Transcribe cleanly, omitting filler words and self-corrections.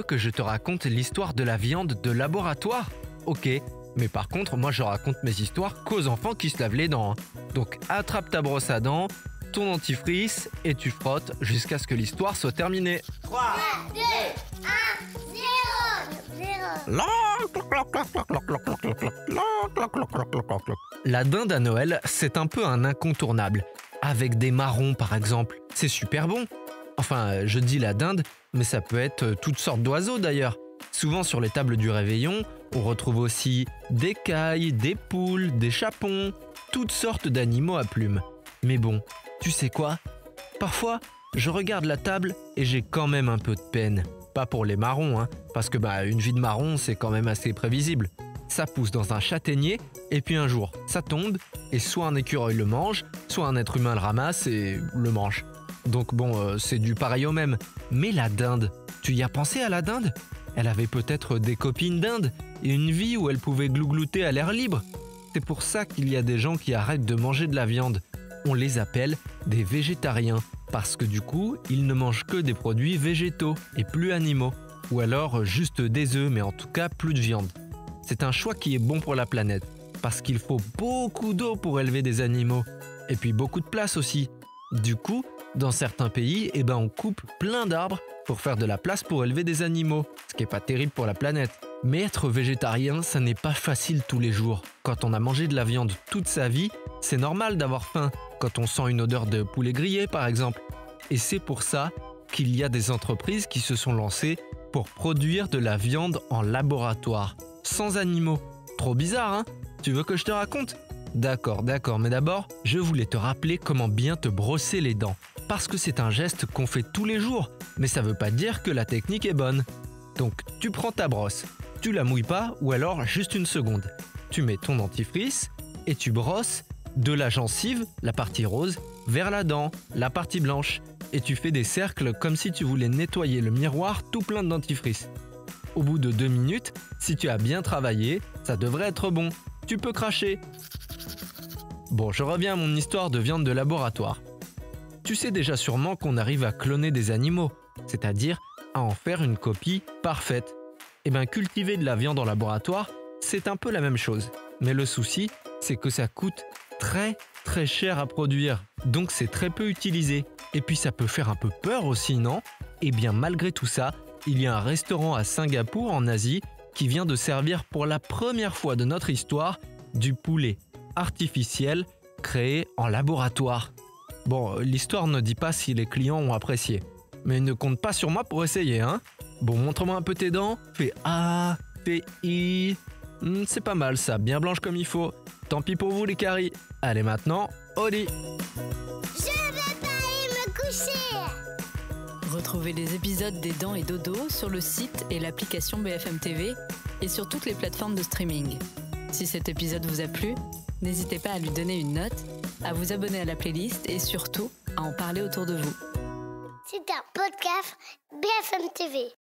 veux que je te raconte l'histoire de la viande de laboratoire? Ok, mais par contre, moi je raconte mes histoires qu'aux enfants qui se lavent les dents. Donc attrape ta brosse à dents, ton dentifrice et tu frottes jusqu'à ce que l'histoire soit terminée. 3, 2, 1, 0. La dinde à Noël, c'est un peu un incontournable. Avec des marrons par exemple, c'est super bon. Enfin, je dis la dinde, mais ça peut être toutes sortes d'oiseaux d'ailleurs. Souvent sur les tables du réveillon, on retrouve aussi des cailles, des poules, des chapons, toutes sortes d'animaux à plumes. Mais bon, tu sais quoi? Parfois, je regarde la table et j'ai quand même un peu de peine. Pas pour les marrons, parce que une vie de marron, c'est quand même assez prévisible. Ça pousse dans un châtaignier, et puis un jour, ça tombe, et soit un écureuil le mange, soit un être humain le ramasse et le mange. Donc bon, c'est du pareil au même. Mais la dinde, tu y as pensé à la dinde? Elle avait peut-être des copines dindes, et une vie où elle pouvait glouglouter à l'air libre. C'est pour ça qu'il y a des gens qui arrêtent de manger de la viande. On les appelle des végétariens, parce que du coup, ils ne mangent que des produits végétaux et plus animaux. Ou alors juste des œufs, mais en tout cas plus de viande. C'est un choix qui est bon pour la planète, parce qu'il faut beaucoup d'eau pour élever des animaux, et puis beaucoup de place aussi. Du coup, dans certains pays, on coupe plein d'arbres pour faire de la place pour élever des animaux, ce qui n'est pas terrible pour la planète. Mais être végétarien, ça n'est pas facile tous les jours. Quand on a mangé de la viande toute sa vie, c'est normal d'avoir faim, quand on sent une odeur de poulet grillé par exemple. Et c'est pour ça qu'il y a des entreprises qui se sont lancées pour produire de la viande en laboratoire, sans animaux. Trop bizarre, hein? Tu veux que je te raconte? D'accord, mais d'abord, je voulais te rappeler comment bien te brosser les dents. Parce que c'est un geste qu'on fait tous les jours, mais ça veut pas dire que la technique est bonne. Donc, tu prends ta brosse, tu la mouilles pas ou alors juste une seconde. Tu mets ton dentifrice et tu brosses de la gencive, la partie rose, vers la dent, la partie blanche. Et tu fais des cercles comme si tu voulais nettoyer le miroir tout plein de dentifrice. Au bout de 2 minutes, si tu as bien travaillé, ça devrait être bon. Tu peux cracher. Bon, je reviens à mon histoire de viande de laboratoire. Tu sais déjà sûrement qu'on arrive à cloner des animaux, c'est-à-dire à en faire une copie parfaite. Cultiver de la viande en laboratoire, c'est un peu la même chose. Mais le souci, c'est que ça coûte très cher à produire, donc c'est très peu utilisé. Et puis ça peut faire un peu peur aussi, non? Malgré tout ça, il y a un restaurant à Singapour en Asie qui vient de servir pour la première fois de notre histoire du poulet artificiel créé en laboratoire. Bon, l'histoire ne dit pas si les clients ont apprécié, mais ne compte pas sur moi pour essayer, hein? Bon, montre-moi un peu tes dents, fais A, fais I. C'est pas mal ça, bien blanche comme il faut. Tant pis pour vous les caries. Allez maintenant, au lit. Je vais pas aller me coucher. Retrouvez les épisodes des Dents et Dodo sur le site et l'application BFM TV et sur toutes les plateformes de streaming. Si cet épisode vous a plu, n'hésitez pas à lui donner une note, à vous abonner à la playlist et surtout à en parler autour de vous. C'est un podcast BFM TV.